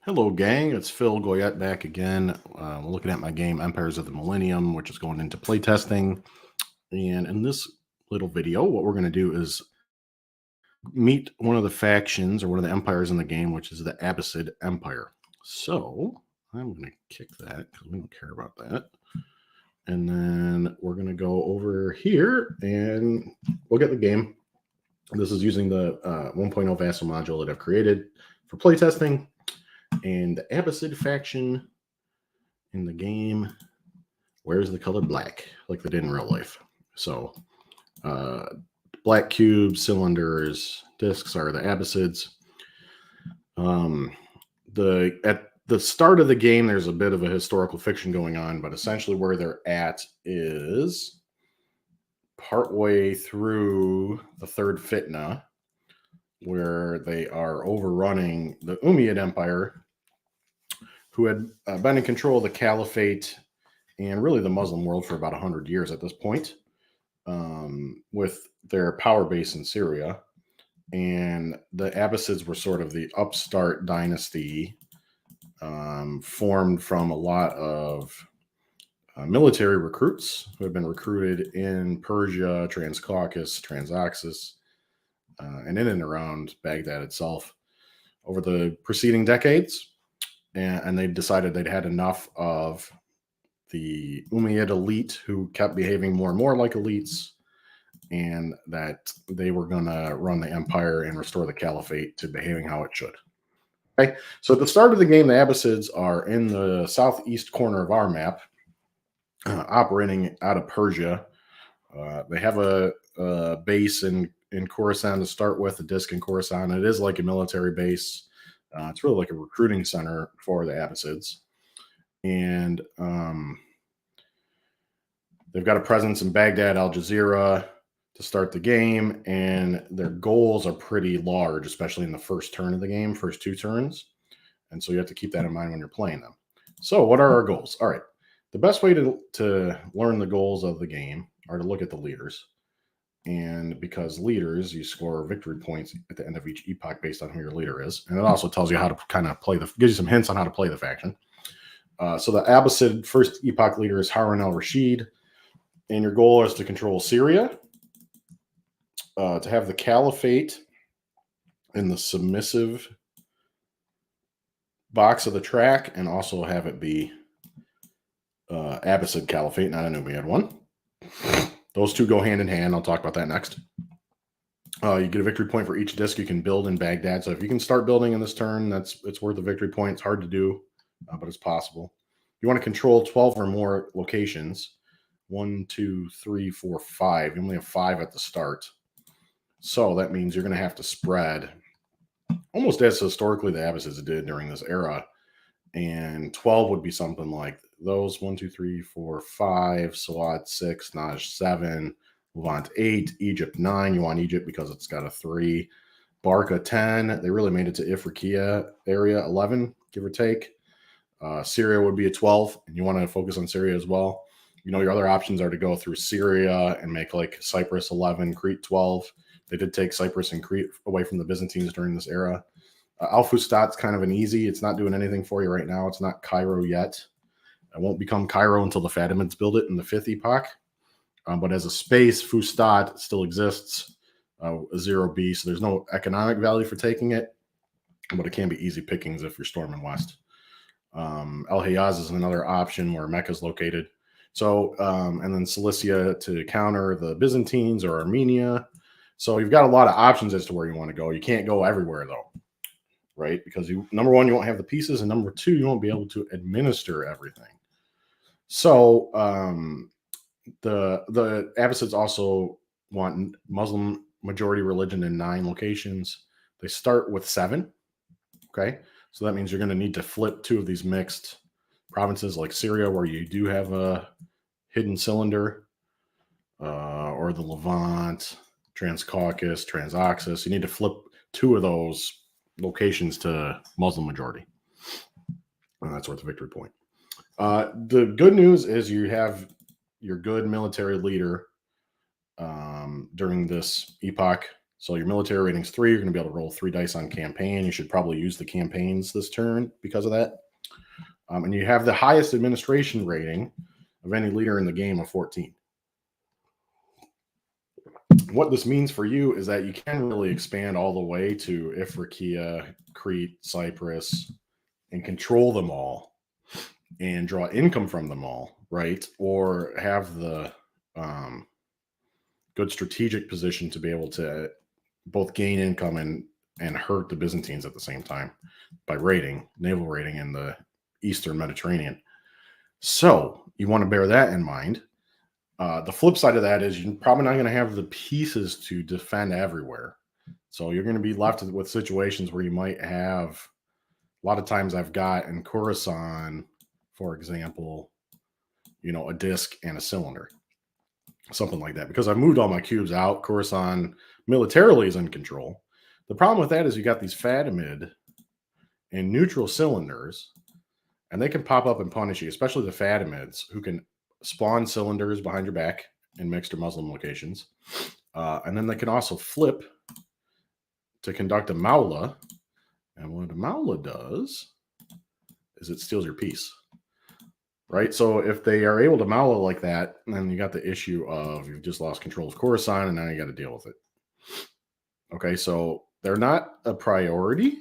Hello, gang. It's Phil Goyette back again. We're looking at my game Empires of the Millennium, which is going into playtesting. And in this little video, what we're going to do is meet one of the factions or one of the empires in the game, which is the Abbasid Empire. So I'm going to kick that because we don't care about that. And then we're going to go over here and we'll get the game. This is using the 1.0 Vassal module that I've created for playtesting. And the Abbasid faction in the game wears the color black, like they did in real life. So, black cubes, cylinders, discs are the Abbasids. At the start of the game, there's a bit of a historical fiction going on, but essentially where they're at is partway through the Third Fitna, where they are overrunning the Umayyad Empire, who had been in control of the Caliphate and really the Muslim world for about 100 years at this point, with their power base in Syria. And the Abbasids were sort of the upstart dynasty, formed from a lot of military recruits who had been recruited in Persia, Transcaucasus, Transoxus, and in and around Baghdad itself over the preceding decades. And they decided they'd had enough of the Umayyad elite who kept behaving more and more like elites, and that they were going to run the empire and restore the caliphate to behaving how it should. Okay, so at the start of the game, the Abbasids are in the southeast corner of our map, operating out of Persia. They have a base in Khorasan to start with, a disc in Khorasan. It is like a military base. It's really like a recruiting center for the Abbasids. And they've got a presence in Baghdad, Al Jazeera to start the game. And their goals are pretty large, especially in the first turn of the game, first two turns. And so you have to keep that in mind when you're playing them. So what are our goals? All right. The best way to learn the goals of the game are to look at the leaders. And because leaders, you score victory points at the end of each epoch based on who your leader is. And it also tells you how to kind of play gives you some hints on how to play the faction. So the Abbasid first epoch leader is Harun al-Rashid. And your goal is to control Syria, to have the caliphate in the submissive box of the track, and also have it be Abbasid Caliphate, not an Umayyad one. Those two go hand in hand. I'll talk about that next. You get a victory point for each disc you can build in Baghdad. So if you can start building in this turn, it's worth a victory point. It's hard to do, but it's possible. You want to control 12 or more locations. 1, 2, 3, 4, 5. You only have 5 at the start. So that means you're going to have to spread almost as historically the Abbasids did during this era. And 12 would be something like those: 1, 2, 3, 4, 5, Sawat 6, Najd 7, Levant 8, Egypt 9. You want Egypt because it's got a 3. Barca 10. They really made it to Ifriqiya area 11, give or take. Syria would be a 12, and you want to focus on Syria as well. You know, your other options are to go through Syria and make like Cyprus 11, Crete 12. They did take Cyprus and Crete away from the Byzantines during this era. Al-Fustat's kind of an easy. It's not doing anything for you right now. It's not Cairo yet. It won't become Cairo until the Fatimids build it in the 5th epoch. But as a space, Fustat still exists, a 0B, so there's no economic value for taking it, but it can be easy pickings if you're storming west. El-Hiyaz is another option where Mecca is located. So, and then Cilicia to counter the Byzantines or Armenia. So you've got a lot of options as to where you want to go. You can't go everywhere, though, right? Because number one, you won't have the pieces, and number two, you won't be able to administer everything. So the Abbasids also want Muslim majority religion in 9 locations. They start with 7. Okay, so that means you're going to need to flip 2 of these mixed provinces, like Syria, where you do have a hidden cylinder, or the Levant, Transcaucasus, Transoxus. You need to flip 2 of those locations to Muslim majority, and that's worth a victory point. The good news is you have your good military leader during this epoch. So your military rating's 3. You're going to be able to roll 3 dice on campaign. You should probably use the campaigns this turn because of that. And you have the highest administration rating of any leader in the game of 14. What this means for you is that you can really expand all the way to Ifriqiya, Crete, Cyprus, and control them all and draw income from them all, right? Or have the good strategic position to be able to both gain income and hurt the Byzantines at the same time by naval raiding in the Eastern Mediterranean. So you want to bear that in mind. The flip side of that is you're probably not going to have the pieces to defend everywhere. So you're going to be left with situations where you might have, a lot of times I've got in Khorasan, for example, a disc and a cylinder, something like that. Because I've moved all my cubes out, Khorasan militarily is in control. The problem with that is you got these Fatimid and neutral cylinders, and they can pop up and punish you, especially the Fatimids, who can spawn cylinders behind your back in mixed or Muslim locations. And then they can also flip to conduct a Maula. And what a Maula does is it steals your piece, right? So if they are able to Maula like that, then you got the issue of you've just lost control of Khorasan, and now you got to deal with it. Okay, so they're not a priority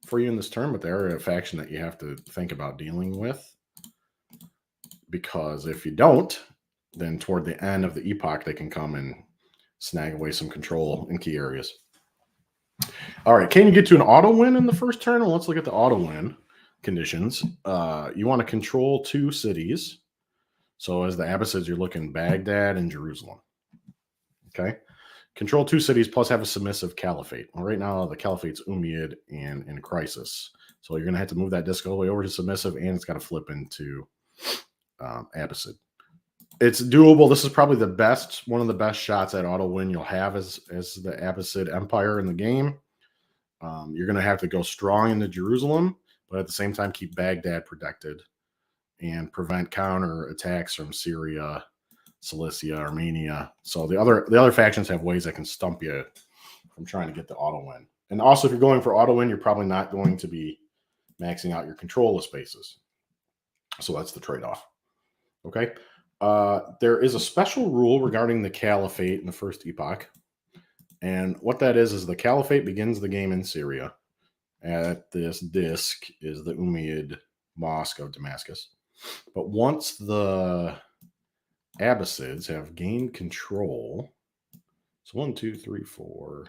for you in this turn, but they're a faction that you have to think about dealing with. Because if you don't, then toward the end of the epoch, they can come and snag away some control in key areas. All right, can you get to an auto win in the first turn? Well, let's look at the auto win conditions. You want to control 2 cities. So as the Abbasids, you're looking Baghdad and Jerusalem. Okay. Control 2 cities plus have a submissive caliphate. Well, right now, the caliphate's Umayyad and in crisis. So you're going to have to move that disc all the way over to submissive, and it's got to flip into Abbasid. It's doable. This is probably one of the best shots at auto win you'll have as the Abbasid Empire in the game. You're going to have to go strong into Jerusalem, but at the same time keep Baghdad protected and prevent counter attacks from Syria, Cilicia, Armenia. So the other factions have ways that can stump you from trying to get the auto win. And also, if you're going for auto win, you're probably not going to be maxing out your control of spaces. So that's the trade-off. Okay. There is a special rule regarding the caliphate in the first epoch. And what that is the caliphate begins the game in Syria. At this disc is the Umayyad Mosque of Damascus. But once the Abbasids have gained control, so 1, 2, 3, 4,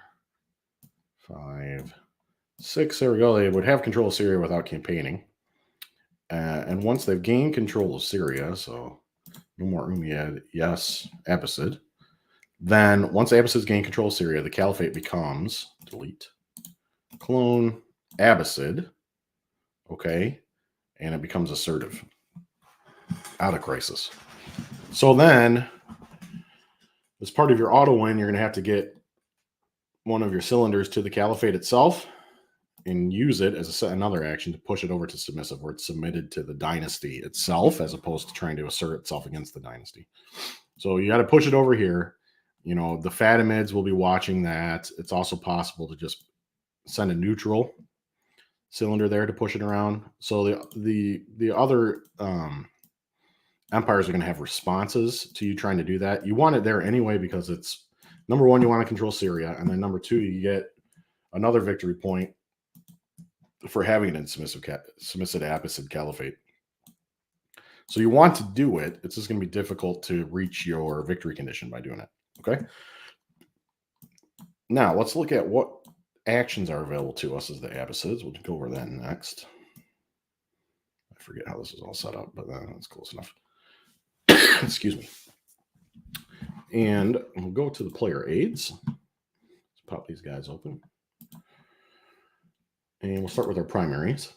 5, 6, there we go. They would have control of Syria without campaigning. And once they've gained control of Syria, so no more Umayyad, yes, Abbasid. Then once Abbasids gain control of Syria, the caliphate becomes, delete, clone, Abbasid, okay, and it becomes assertive, out of crisis. So then, as part of your auto win, you're going to have to get one of your cylinders to the caliphate itself and use it as another action to push it over to submissive, where it's submitted to the dynasty itself as opposed to trying to assert itself against the dynasty. So you got to push it over here. The Fatimids will be watching that. It's also possible to just send a neutral cylinder there to push it around. So the other empires are going to have responses to you trying to do that. You want it there anyway because it's, number one, you want to control Syria, and then number 2, you get another victory point for having an submissive Abbasid caliphate. So you want to do it. It's just going to be difficult to reach your victory condition by doing it. Okay. Now let's look at what actions are available to us as the Abbasids. We'll go over that next. I forget how this is all set up, but that's close enough. Excuse me. And we'll go to the player aids. Let's pop these guys open. And we'll start with our primaries.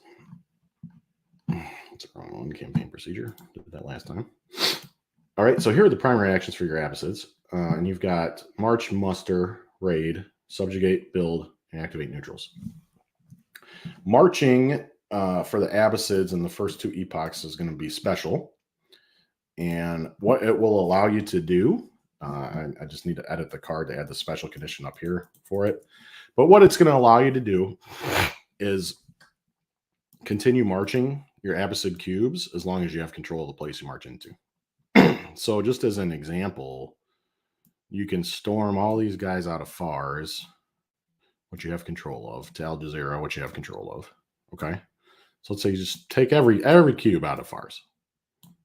That's the wrong one, campaign procedure. Did that last time. All right, so here are the primary actions for your Abbasids. And you've got march, muster, raid, subjugate, build, and activate neutrals. Marching for the Abbasids in the first 2 epochs is going to be special. And what it will allow you to do I just need to edit the card to add the special condition up here for it. But what it's going to allow you to do is continue marching your Abbasid cubes as long as you have control of the place you march into. So just as an example, you can storm all these guys out of Fars, which you have control of, to Al Jazeera, which you have control of. Okay. So let's say you just take every cube out of Fars.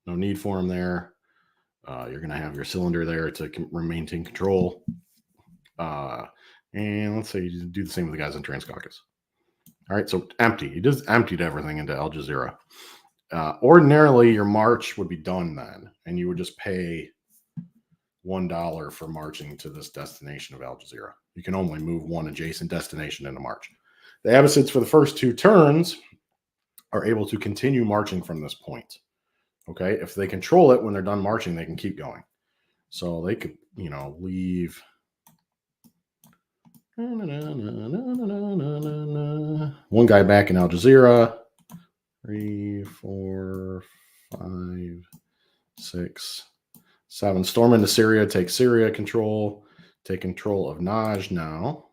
No need for them there. You're going to have your cylinder there to maintain control. And let's say you do the same with the guys in Transcaucasus. All right, so empty. You just emptied everything into Al Jazeera. Ordinarily, your march would be done then, and you would just pay $1 for marching to this destination of Al Jazeera. You can only move one adjacent destination in a march. The Abbasids for the first 2 turns are able to continue marching from this point. Okay, if they control it when they're done marching, they can keep going. So they could, leave. One guy back in Al Jazeera. 3, 4, 5, 6, 7. Storm into Syria. Take Syria control. Take control of Najd now.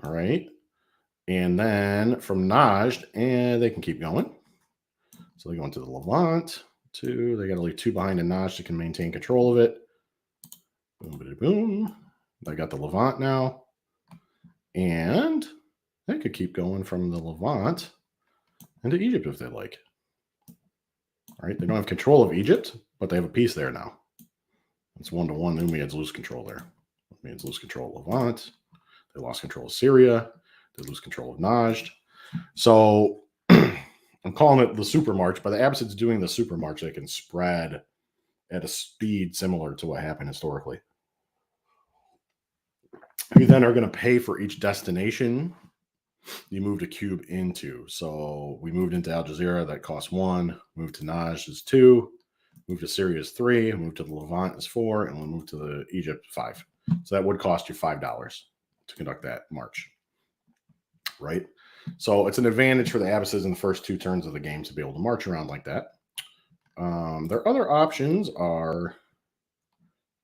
All right. And then from Najd, and they can keep going. So they go into the Levant. 2. They got to leave 2 behind in Najd that can maintain control of it. Boom, boom. They got the Levant now. And they could keep going from the Levant into Egypt if they like. All right. They don't have control of Egypt, but they have a piece there now. It's 1-1. The Umayyads lose control there. Umayyads lose control of Levant. They lost control of Syria. They lose control of Najd. So I'm calling it the super march. By the Abbasids doing the super march, they can spread at a speed similar to what happened historically. You then are going to pay for each destination you moved a cube into. So we moved into Al Jazeera, that costs 1. Moved to Najd is 2. Moved to Syria is 3. Moved to the Levant is 4. And we moved to the Egypt 5. So that would cost you $5 to conduct that march. Right? So it's an advantage for the Abbasids in the first 2 turns of the game to be able to march around like that. Their other options are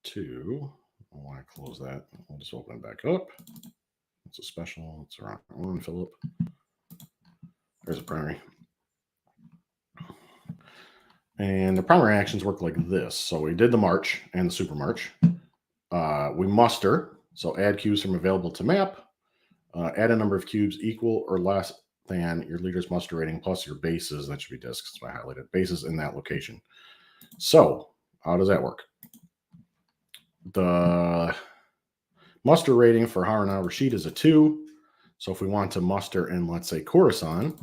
to, I want to close that. I'll just open it back up. It's a special. It's around 1, Philip. There's a primary. And the primary actions work like this. So we did the march and the super march. We muster. So add cubes from available to map. Add a number of cubes equal or less than your leader's muster rating plus your bases. That should be discs. So I highlighted bases in that location. So how does that work? The muster rating for Harun al-Rashid is a 2. So if we want to muster in, let's say, Khorasan,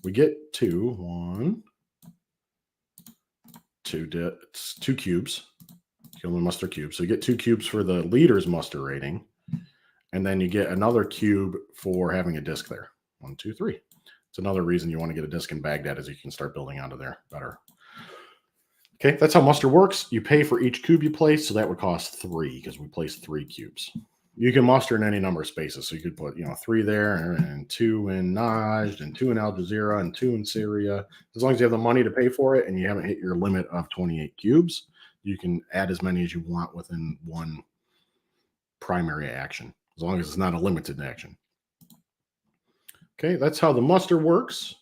we get 2. 1, 2 cubes. You can only muster cubes. So you get 2 cubes for the leader's muster rating. And then you get another cube for having a disc there. 1, 2, 3. It's another reason you want to get a disc in Baghdad, is you can start building onto there better. Okay, that's how muster works. You pay for each cube you place, so that would cost 3 because we placed 3 cubes. You can muster in any number of spaces, so you could put 3 there and 2 in Najd and 2 in Al Jazeera and 2 in Syria. As long as you have the money to pay for it and you haven't hit your limit of 28 cubes, you can add as many as you want within one primary action, as long as it's not a limited action. Okay, that's how the muster works.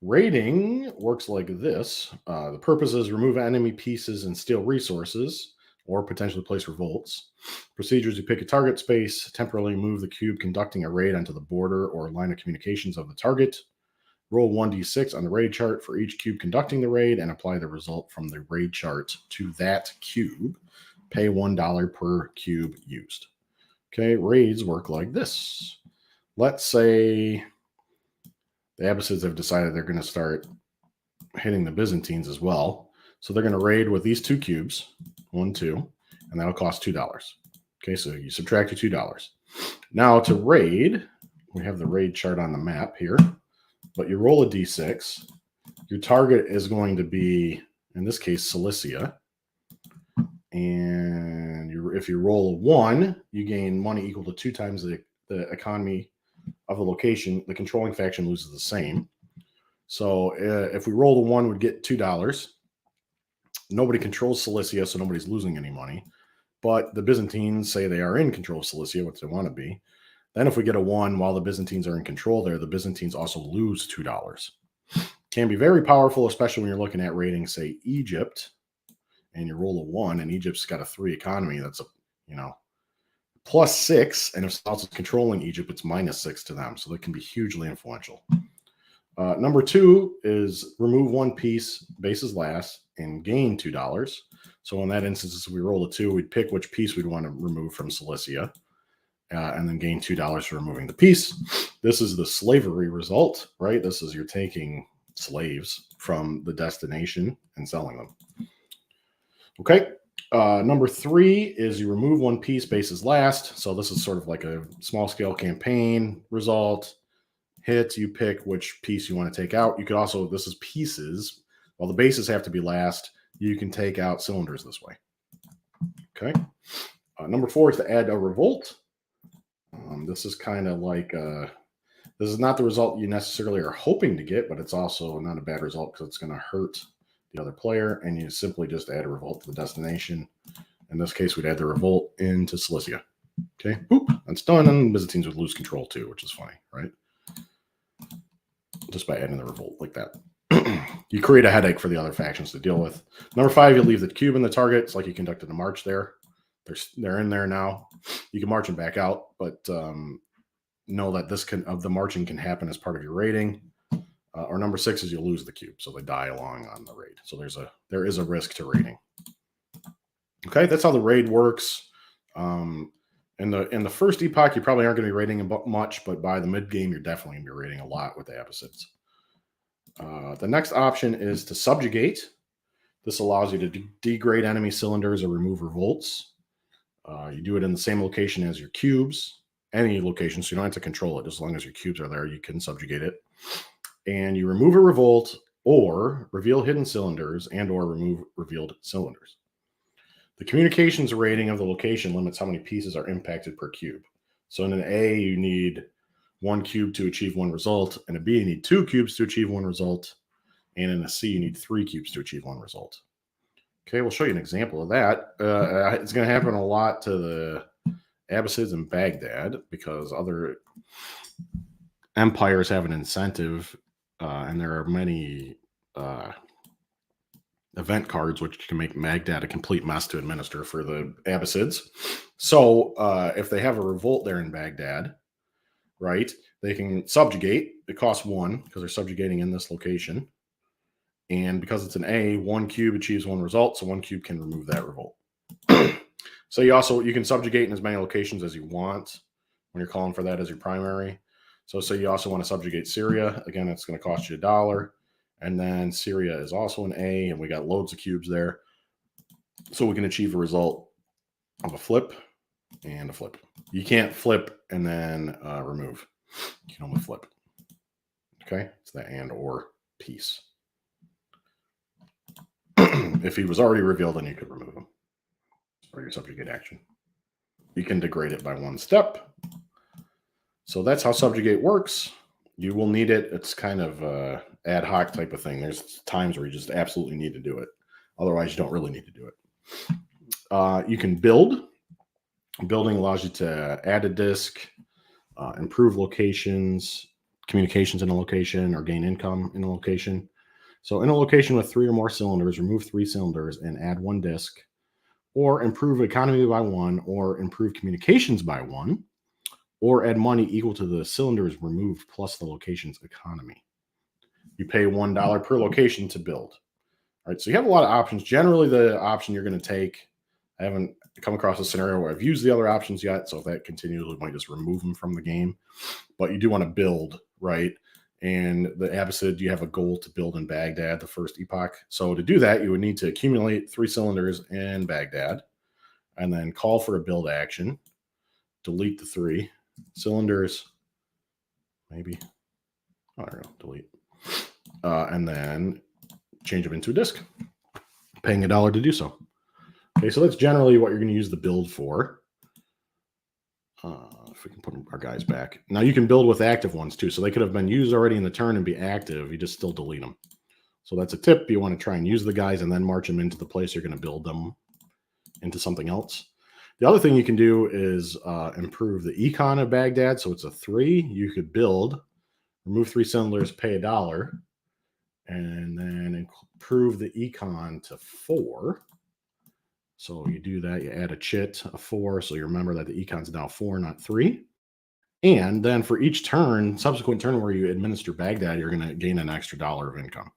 Raiding works like this. The purpose is remove enemy pieces and steal resources, or potentially place revolts. Procedures: you pick a target space, temporarily move the cube conducting a raid onto the border or line of communications of the target. Roll 1d6 on the raid chart for each cube conducting the raid and apply the result from the raid chart to that cube. Pay $1 per cube used. Okay, raids work like this. Let's say the Abbasids have decided they're going to start hitting the Byzantines as well. So they're going to raid with these 2 cubes, 1, 2, and that'll cost $2. Okay, so you subtract your $2. Now to raid, we have the raid chart on the map here, but you roll a d6. Your target is going to be, in this case, Cilicia. And if you roll a 1, you gain money equal to 2 times the economy of the location. The controlling faction loses the same. So if we roll the 1, we'd get $2. Nobody controls Cilicia, so nobody's losing any money. But the Byzantines say they are in control of Cilicia, which they want to be. Then if we get a 1 while the Byzantines are in control there, the Byzantines also lose $2. Can be very powerful, especially when you're looking at raiding, say, Egypt, and you roll a 1, and Egypt's got a 3 economy. That's a, +6, and if someone else is controlling Egypt, it's -6 to them. So that can be hugely influential. Number 2 is remove 1 piece, bases last, and gain $2. So in that instance, if we roll a 2, we'd pick which piece we'd want to remove from Cilicia, and then gain $2 for removing the piece. This is the slavery result, right? This is you're taking slaves from the destination and selling them. Okay. Number 3 is you remove 1 piece, bases last. So this is sort of like a small scale campaign result. Hit, you pick which piece you want to take out. You could also, this is pieces. While the bases have to be last, you can take out cylinders this way. Okay. Number 4 is to add a revolt. This is kind of like, this is not the result you necessarily are hoping to get, but it's also not a bad result because it's going to hurt the other player, and you simply just add a revolt to the destination. In this case, we'd add the revolt into Cilicia. Okay, boop, that's done, and Byzantines would lose control too, which is funny, right? Just by adding the revolt like that. You create a headache for the other factions to deal with. Number 5, you leave the cube in the target. It's like you conducted a march there. They're in there now. You can march them back out, but know that this the marching can happen as part of your raiding. Or number 6 is you lose the cube, so they die along on the raid. So there is a risk to raiding. Okay, that's how the raid works. In the first epoch, you probably aren't going to be raiding much, but by the mid game, you're definitely going to be raiding a lot with the Abbasids. The next option is to subjugate. This allows you to degrade enemy cylinders or remove revolts. You do it in the same location as your cubes, any location, so you don't have to control it. As long as your cubes are there, you can subjugate it. And you remove a revolt or reveal hidden cylinders and or remove revealed cylinders. The communications rating of the location limits how many pieces are impacted per cube. So in an A, you need 1 cube to achieve 1 result. In a B, you need 2 cubes to achieve 1 result. And in a C, you need 3 cubes to achieve 1 result. Okay, we'll show you an example of that. It's going to happen a lot to the Abbasids in Baghdad because other empires have an incentive, and there are many event cards which can make Baghdad a complete mess to administer for the Abbasids. So if they have a revolt there in Baghdad, right, they can subjugate. It costs 1 because they're subjugating in this location. And because it's an A, 1 cube achieves 1 result, so 1 cube can remove that revolt. So you can subjugate in as many locations as you want when you're calling for that as your primary. So say you also want to subjugate Syria. Again, it's going to cost you $1. And then Syria is also an A, and we got loads of cubes there. So we can achieve a result of a flip and a flip. You can't flip and then remove. You can only flip. Okay, it's the and or piece. If he was already revealed, then you could remove him or your subjugate action. You can degrade it by 1 step. So that's how subjugate works. You will need it. It's kind of ad hoc type of thing. There's times where you just absolutely need to do it. Otherwise, you don't really need to do it. You can build. Building allows you to add a disk, improve locations, communications in a location, or gain income in a location. So in a location with 3 or more cylinders, remove 3 cylinders and add 1 disk, or improve economy by 1, or improve communications by 1, or add money equal to the cylinders removed plus the location's economy. You pay $1 per location to build. All right, so you have a lot of options. Generally, the option you're going to take, I haven't come across a scenario where I've used the other options yet, so if that continues, we might just remove them from the game. But you do want to build, right? And the Abbasid, you have a goal to build in Baghdad, the first epoch. So to do that, you would need to accumulate 3 cylinders in Baghdad, and then call for a build action, delete the 3 cylinders, maybe. Oh, there we go, delete. And then change them into a disk, paying $1 to do so. Okay, so that's generally what you're going to use the build for. If we can put our guys back. Now you can build with active ones too. So they could have been used already in the turn and be active. You just still delete them. So that's a tip. You want to try and use the guys and then march them into the place you're going to build them into something else. The other thing you can do is improve the econ of Baghdad. So it's a 3. You could build, remove 3 cylinders, pay $1, and then improve the econ to 4. So you do that, you add a chit, a 4, so you remember that the econ's now 4, not 3. And then for each turn, subsequent turn where you administer Baghdad, you're going to gain an extra $1 of income.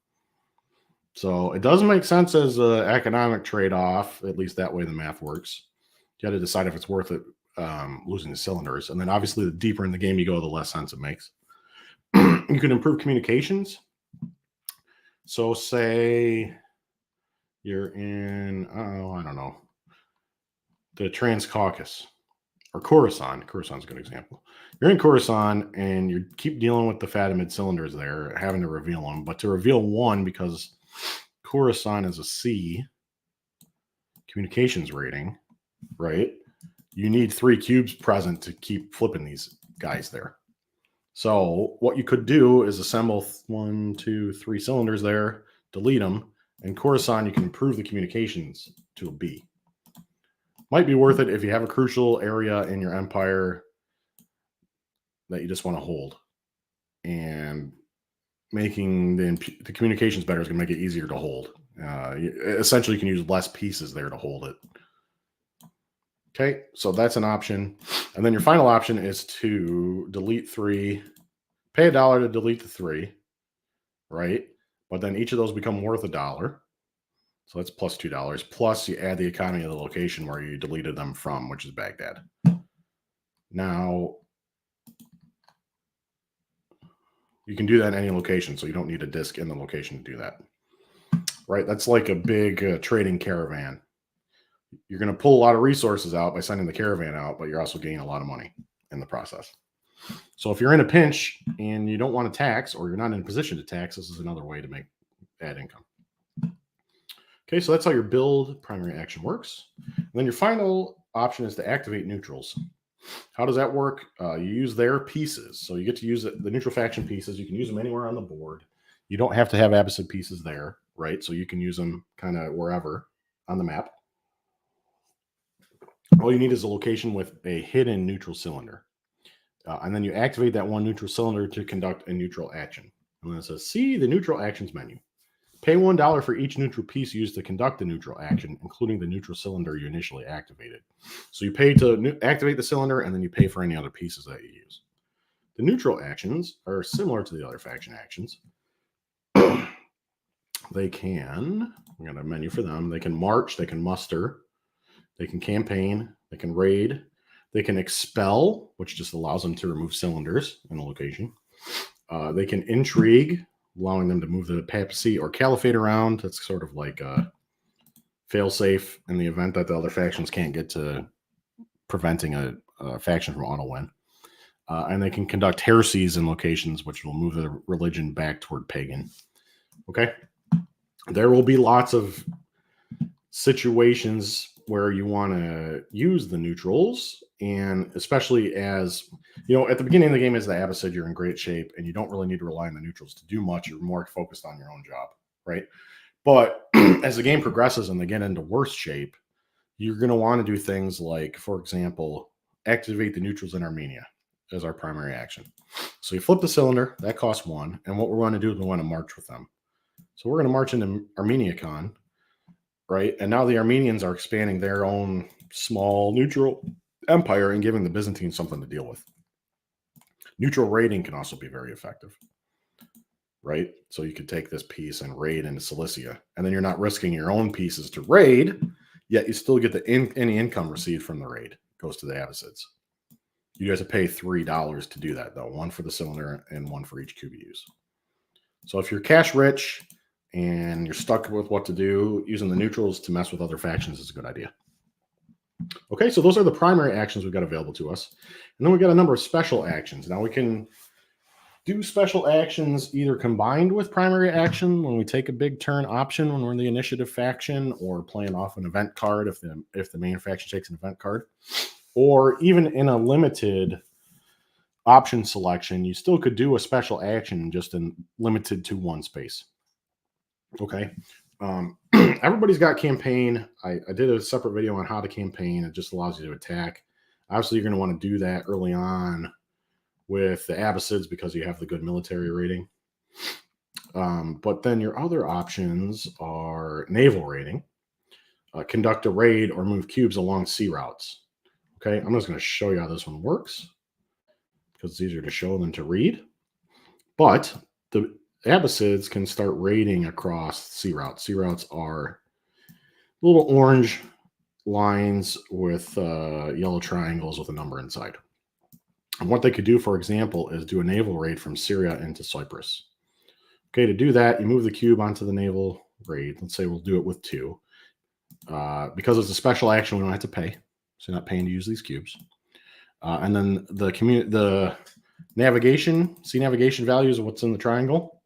So it doesn't make sense as an economic trade-off, at least that way the math works. You got to decide if it's worth it losing the cylinders. And then obviously the deeper in the game you go, the less sense it makes. You can improve communications. So say you're in, I don't know, the Transcaucasus or Khorasan. Khorasan's a good example. You're in Khorasan and you keep dealing with the Fatimid cylinders there, having to reveal them. But to reveal one, because Khorasan is a C communications rating, right? You need 3 cubes present to keep flipping these guys there. So what you could do is assemble 1, 2, 3 cylinders there, delete them. In Khorasan, you can improve the communications to a B. Might be worth it if you have a crucial area in your empire that you just want to hold. And making the communications better is going to make it easier to hold. Essentially, you can use less pieces there to hold it. Okay, so that's an option. And then your final option is to delete 3, pay $1 to delete the 3, right? But then each of those become worth $1. So that's plus $2. Plus you add the economy of the location where you deleted them from, which is Baghdad. Now, you can do that in any location, so you don't need a disk in the location to do that. Right? That's like a big trading caravan. You're going to pull a lot of resources out by sending the caravan out, but you're also gaining a lot of money in the process. So if you're in a pinch and you don't want to tax, or you're not in a position to tax, this is another way to add income. Okay, so that's how your build primary action works. And then your final option is to activate neutrals. How does that work? You use their pieces. So you get to use the neutral faction pieces. You can use them anywhere on the board. You don't have to have Abbasid pieces there, right? So you can use them kind of wherever on the map. All you need is a location with a hidden neutral cylinder. And then you activate that one neutral cylinder to conduct a neutral action. And then it says, see the neutral actions menu. Pay $1 for each neutral piece used to conduct the neutral action, including the neutral cylinder you initially activated. So you pay to activate the cylinder, and then you pay for any other pieces that you use. The neutral actions are similar to the other faction actions. They can, we got a menu for them. They can march, they can muster, they can campaign, they can raid, they can expel, which just allows them to remove cylinders in a location. They can intrigue, allowing them to move the papacy or caliphate around. That's sort of like a fail-safe in the event that the other factions can't get to preventing a faction from auto-win. And they can conduct heresies in locations, which will move the religion back toward pagan. Okay? There will be lots of situations where you want to use the neutrals, and especially as, you know, at the beginning of the game as the Abbasid, you're in great shape, and you don't really need to rely on the neutrals to do much. You're more focused on your own job, right? But as the game progresses and they get into worse shape, you're going to want to do things like, for example, activate the neutrals in Armenia as our primary action. So you flip the cylinder, that costs 1, and what we want to do is we want to march with them. So we're going to march into Armeniacon, right? And now the Armenians are expanding their own small neutral empire and giving the Byzantines something to deal with. Neutral raiding can also be very effective, right? So you could take this piece and raid into Cilicia, and then you're not risking your own pieces to raid, yet you still get any income received from the raid goes to the Abbasids. You guys have to pay $3 to do that, though. 1 for the cylinder and 1 for each cube you use. So if you're cash rich and you're stuck with what to do, using the neutrals to mess with other factions is a good idea. Okay, so those are the primary actions we've got available to us. And then we've got a number of special actions. Now we can do special actions either combined with primary action when we take a big turn option when we're in the initiative faction, or playing off an event card if the main faction takes an event card, or even in a limited option selection, you still could do a special action just limited to 1 space. Okay. Everybody's got campaign. I did a separate video on how to campaign. It just allows you to attack. Obviously, you're going to want to do that early on with the Abbasids because you have the good military rating. But then your other options are naval rating, conduct a raid, or move cubes along sea routes. Okay, I'm just going to show you how this one works because it's easier to show than to read. But the Abbasids can start raiding across sea routes. Sea routes are little orange lines with yellow triangles with a number inside. And what they could do, for example, is do a naval raid from Syria into Cyprus. Okay, to do that, you move the cube onto the naval raid. Let's say we'll do it with 2. Because it's a special action, we don't have to pay. So you're not paying to use these cubes. And then the navigation, see navigation values of what's in the triangle?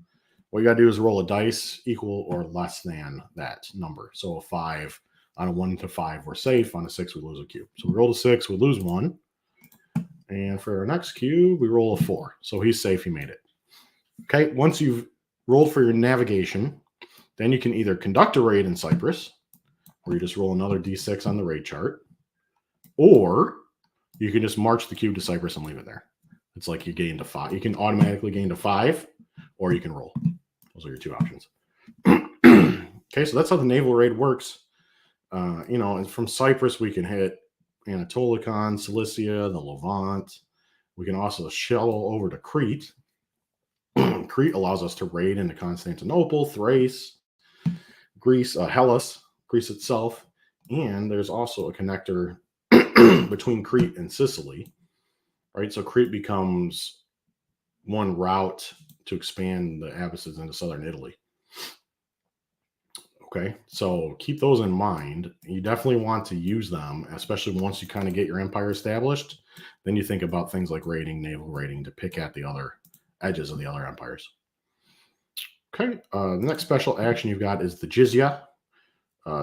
What you got to do is roll a dice equal or less than that number. So a 5 on a 1 to 5, we're safe. On a 6, we lose a cube. So we roll a 6, we lose 1. And for our next cube, we roll a 4. So he's safe, he made it. Okay, once you've rolled for your navigation, then you can either conduct a raid in Cyprus, where you just roll another d6 on the raid chart, or you can just march the cube to Cyprus and leave it there. It's like you gain to 5. You can automatically gain to 5, or you can roll. Those are your 2 options. Okay, so that's how the naval raid works. And from Cyprus, we can hit Anatolikon, Cilicia, the Levant. We can also shuttle over to Crete. Crete allows us to raid into Constantinople, Thrace, Greece, Hellas, Greece itself. And there's also a connector between Crete and Sicily, right? So Crete becomes one route to expand the Abbasids into southern Italy. Okay, so keep those in mind. You definitely want to use them, especially once you kind of get your empire established. Then you think about things like raiding, naval raiding, to pick at the other edges of the other empires. Okay, the next special action you've got is the jizya.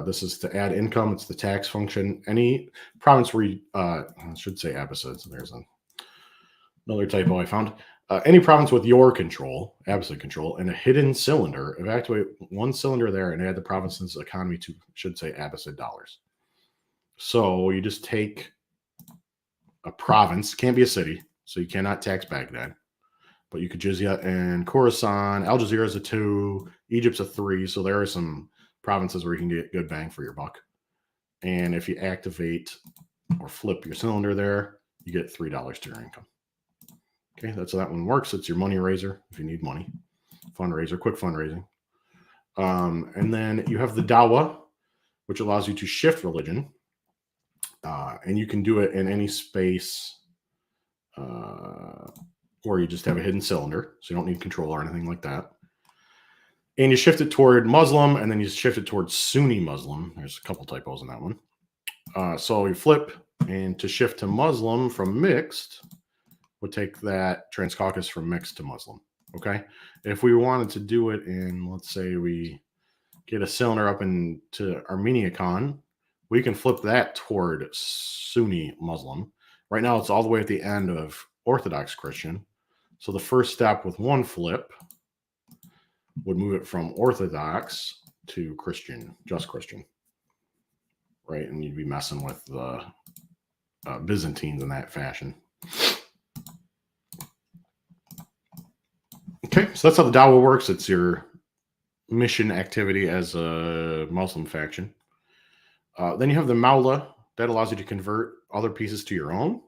This is to add income. It's the tax function. Any province where you, I should say Abbasids. There's another typo I found. Any province with your control, Abbasid control, and a hidden cylinder, evacuate 1 cylinder there and add the province's economy to, should say, Abbasid dollars. So you just take a province, can't be a city, so you cannot tax Baghdad, but you could jizya in Khorasan, Aljazeera is a 2, Egypt's a 3, so there are some provinces where you can get good bang for your buck. And if you activate or flip your cylinder there, you get $3 to your income. Okay, that's how that one works. It's your money raiser if you need money. Fundraiser, quick fundraising. And then you have the Dawa, which allows you to shift religion. And you can do it in any space or you just have a hidden cylinder. So you don't need control or anything like that. And you shift it toward Muslim, and then you shift it towards Sunni Muslim. There's a couple typos in that one. So you flip, and to shift to Muslim from mixed, would take that Transcaucasus from mixed to Muslim. Okay, if we wanted to do it in, let's say we get a cylinder up into Armeniacon, we can flip that toward Sunni Muslim. Right now, it's all the way at the end of Orthodox Christian. So the first step with one flip would move it from Orthodox to Christian, just Christian, right? And you'd be messing with the Byzantines in that fashion. Okay, so that's how the Dawa works. It's your mission activity as a Muslim faction. Then you have the Maula. That allows you to convert other pieces to your own.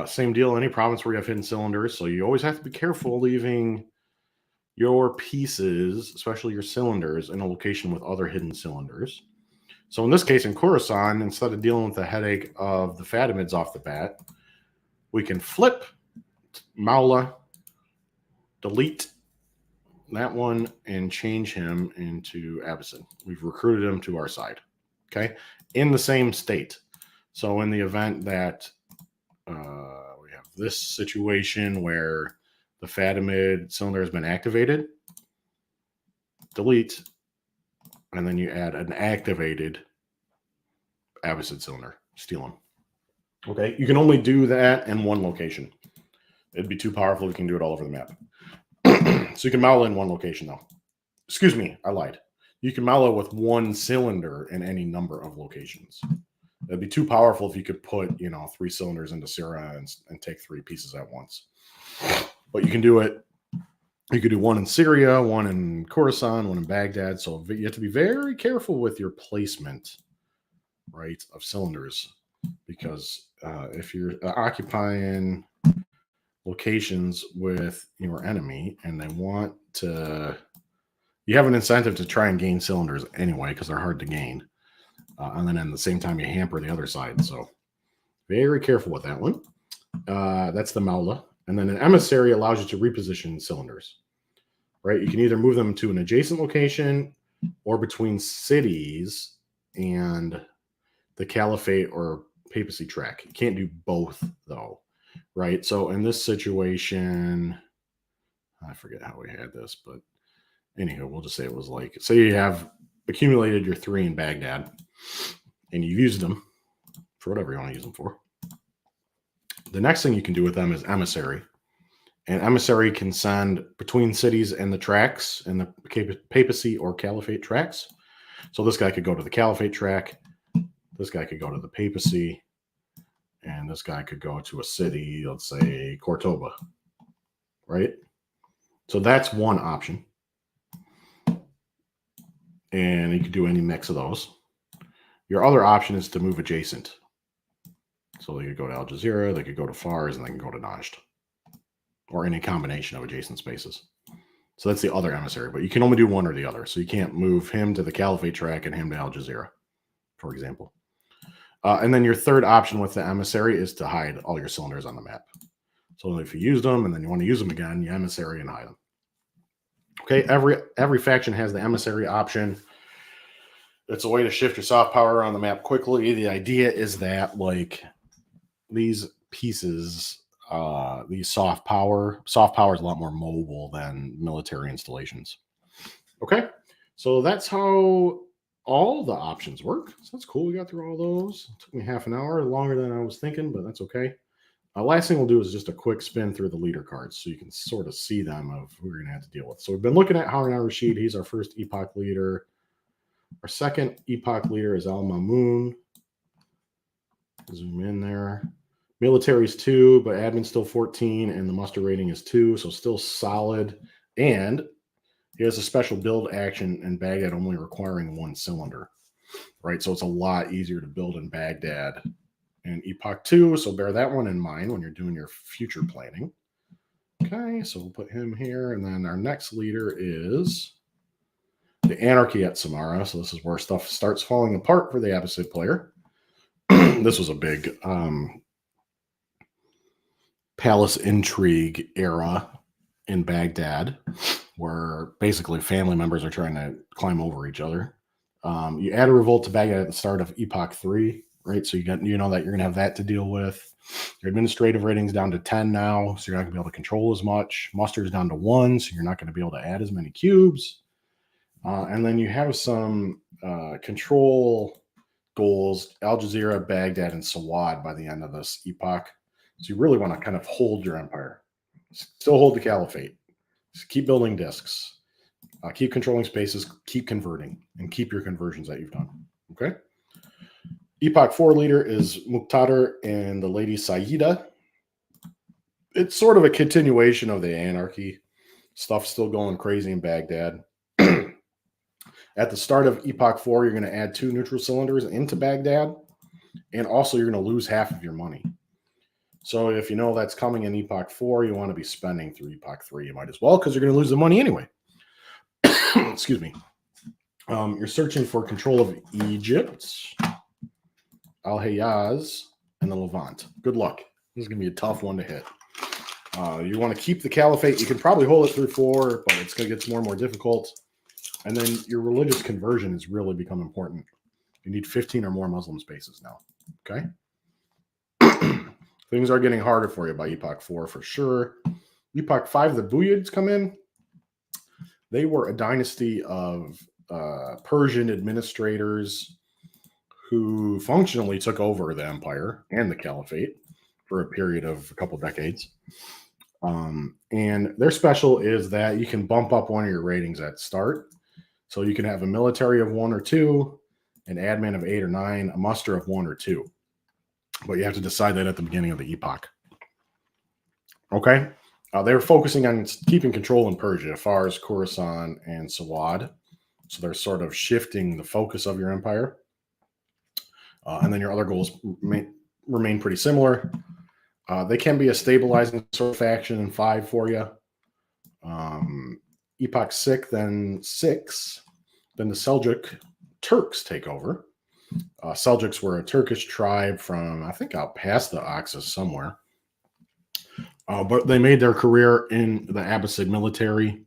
Same deal, any province where you have hidden cylinders. So you always have to be careful leaving your pieces, especially your cylinders, in a location with other hidden cylinders. So in this case, in Khorasan, instead of dealing with the headache of the Fatimids off the bat, we can flip Maula, delete that one, and change him into Abbasid. We've recruited him to our side, okay, in the same state. So in the event that we have this situation where the Fatimid cylinder has been activated, delete, and then you add an activated Abbasid cylinder, steal him. Okay, you can only do that in one location. It'd be too powerful. We can do it all over the map. So you can model in one location though. excuse me, I lied. You can mellow with one cylinder in any number of locations. It'd be too powerful if you could put, 3 cylinders into Syria and take 3 pieces at once. But you can do it. You could do one in Syria, one in Khorasan, one in Baghdad. So you have to be very careful with your placement, right, of cylinders, because if you're occupying locations with your enemy and they want to, you have an incentive to try and gain cylinders anyway because they're hard to gain. And then at the same time, you hamper the other side. So very careful with that one. That's the Maula. And then an emissary allows you to reposition cylinders, right? You can either move them to an adjacent location or between cities and the Caliphate or Papacy track. You can't do both, though, right? So in this situation, I forget how we had this, but anyhow, we'll just say it was like, say you have accumulated your 3 in Baghdad and you've used them for whatever you want to use them for. The next thing you can do with them is emissary. And emissary can send between cities and the tracks and the Papacy or Caliphate tracks. So this guy could go to the Caliphate track. This guy could go to the Papacy. And this guy could go to a city, let's say Cordoba, right? So that's one option. And you could do any mix of those. Your other option is to move adjacent. So they could go to Al Jazeera, they could go to Fars, and they can go to Najd, or any combination of adjacent spaces. So that's the other emissary, but you can only do one or the other. So you can't move him to the Caliphate track and him to Al Jazeera, for example. And then your third option with the emissary is to hide all your cylinders on the map. So if you use them and then you want to use them again, you emissary and hide them. Okay, every faction has the emissary option. It's a way to shift your soft power around the map quickly. The idea is that, like, these pieces, these soft power is a lot more mobile than military installations. Okay, so that's how all the options work. So that's cool. We got through all those. It took me half an hour, longer than I was thinking, but that's okay. Last thing we'll do is just a quick spin through the leader cards so you can sort of see them of who we're going to have to deal with. So we've been looking at Harun al-Rashid. He's our first epoch leader. Our second epoch leader is Al-Mamun. Zoom in there. Military is 2, but admin's still 14, and the muster rating is 2, so still solid. And he has a special build action in Baghdad only requiring 1 cylinder, right? So it's a lot easier to build in Baghdad in Epoch 2, so bear that one in mind when you're doing your future planning. Okay, so we'll put him here, and then our next leader is the Anarchy at Samarra. So this is where stuff starts falling apart for the Abbasid player. This was a big palace intrigue era in Baghdad, where basically family members are trying to climb over each other. You add a revolt to Baghdad at the start of Epoch 3, right? So you know that you're going to have that to deal with. Your administrative rating's down to 10 now, so you're not going to be able to control as much. Muster's down to 1, so you're not going to be able to add as many cubes. And then you have some control goals, Al Jazeera, Baghdad, and Sawad by the end of this epoch. So you really want to kind of hold your empire. Still hold the caliphate. Just keep building discs. Keep controlling spaces. Keep converting. And keep your conversions that you've done. Okay? Epoch 4 leader is Muqtadir and the Lady Sayyida. It's sort of a continuation of the anarchy. Stuff's still going crazy in Baghdad. At the start of Epoch 4, you're going to add 2 neutral cylinders into Baghdad, and also you're going to lose half of your money. So if you know that's coming in Epoch 4, you want to be spending through Epoch 3. You might as well, because you're going to lose the money anyway. Excuse me. You're searching for control of Egypt, Al-Hiyaz, and the Levant. Good luck. This is going to be a tough one to hit. You want to keep the caliphate. You can probably hold it through 4, but it's going to get more and more difficult. And then your religious conversion has really become important. You need 15 or more Muslim spaces now. Okay? Things are getting harder for you by Epoch 4 for sure. Epoch 5, the Buyids come in. They were a dynasty of Persian administrators who functionally took over the empire and the caliphate for a period of a couple decades. And their special is that you can bump up one of your ratings at start. So you can have a military of 1 or 2, an admin of 8 or 9, a muster of 1 or 2. But you have to decide that at the beginning of the epoch. Okay. They were focusing on keeping control in Persia, Fars, Khorasan, and Sawad. So they're sort of shifting the focus of your empire. And then your other goals remain pretty similar. They can be a stabilizing sort of faction in 5 for you. Epoch 6, then the Seljuk Turks take over. Seljuks were a Turkish tribe from, I think, out past the Oxus somewhere. But they made their career in the Abbasid military,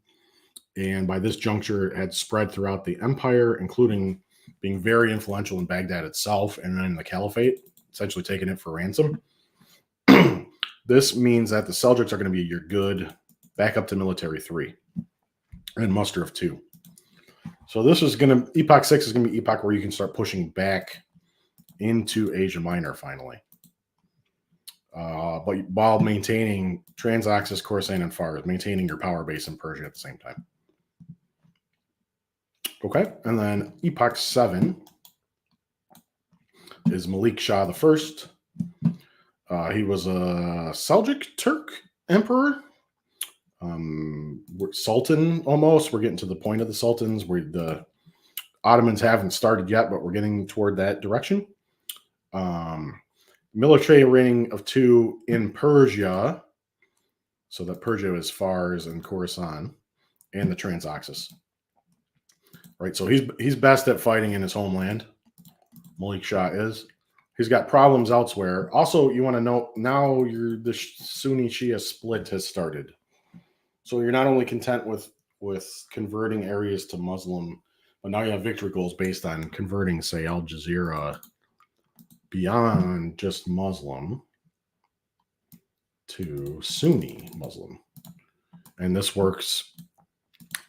and by this juncture had spread throughout the empire, including being very influential in Baghdad itself and then in the Caliphate, essentially taking it for ransom. This means that the Seljuks are going to be your good back up to military 3 and muster of 2. So this is going to, Epoch 6 is going to be epoch where you can start pushing back into Asia Minor finally. But while maintaining Transoxus, Khorasan, and Fars, maintaining your power base in Persia at the same time. Okay, and then Epoch 7 is Malik Shah I. He was a Seljuk Turk emperor, sultan almost. We're getting to the point of the sultans where the Ottomans haven't started yet, but we're getting toward that direction. Military rating of 2 in Persia, so that Persia is Fars and Khorasan, and the Transoxus. Right, so he's best at fighting in his homeland. Malik Shah is. He's got problems elsewhere. Also, you want to know now the Sunni Shia split has started. So you're not only content with converting areas to Muslim, but now you have victory goals based on converting, say, Al Jazeera beyond just Muslim to Sunni Muslim. And this works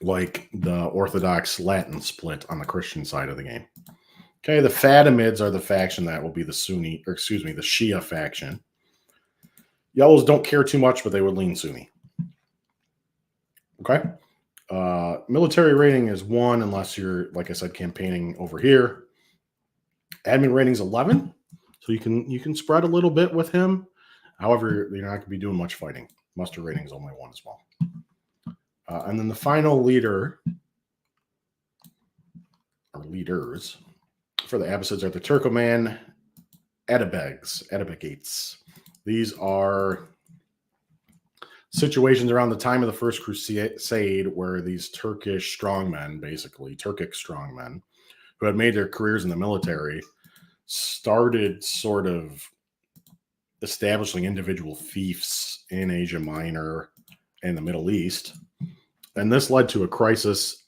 like the Orthodox Latin split on the Christian side of the game. Okay, the Fatimids are the faction that will be the the Shia faction. Yellows don't care too much, but they would lean Sunni. Okay. Military rating is 1 unless you're, like I said, campaigning over here. Admin rating is 11, so you can spread a little bit with him. However, you're not going to be doing much fighting. Muster rating is only 1 as well. And then the final leader, or leaders, for the Abbasids are the Turkoman Atabegates. These are situations around the time of the First Crusade where these Turkic strongmen, who had made their careers in the military, started sort of establishing individual fiefs in Asia Minor and the Middle East. And this led to a crisis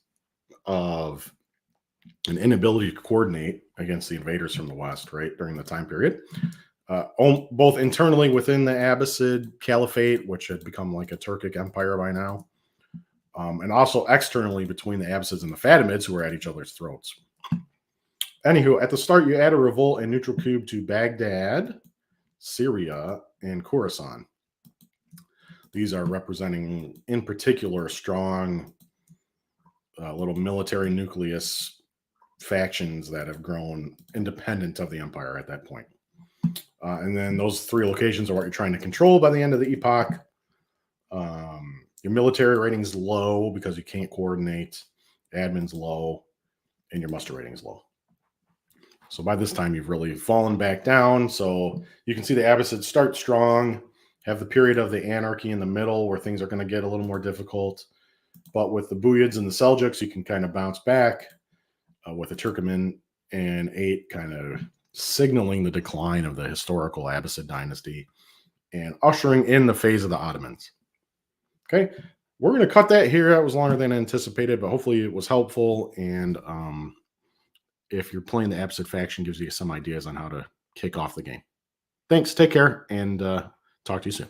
of an inability to coordinate against the invaders from the West, right, during the time period. Both internally within the Abbasid Caliphate, which had become like a Turkic empire by now, and also externally between the Abbasids and the Fatimids, who were at each other's throats. Anywho, at the start, you add a revolt and neutral coup to Baghdad, Syria, and Khorasan. These are representing, in particular, strong little military nucleus factions that have grown independent of the empire at that point. And then those 3 locations are what you're trying to control by the end of the epoch. Your military rating is low because you can't coordinate. Admin's low, and your muster rating is low. So by this time, you've really fallen back down. So you can see the Abbasids start strong, have the period of the anarchy in the middle where things are going to get a little more difficult. But with the Buyids and the Seljuks, you can kind of bounce back with the Turkoman and 8 kind of signaling the decline of the historical Abbasid dynasty and ushering in the phase of the Ottomans. Okay, we're going to cut that here. That was longer than anticipated, but hopefully it was helpful. And if you're playing the Abbasid faction, gives you some ideas on how to kick off the game. Thanks. Take care, and talk to you soon.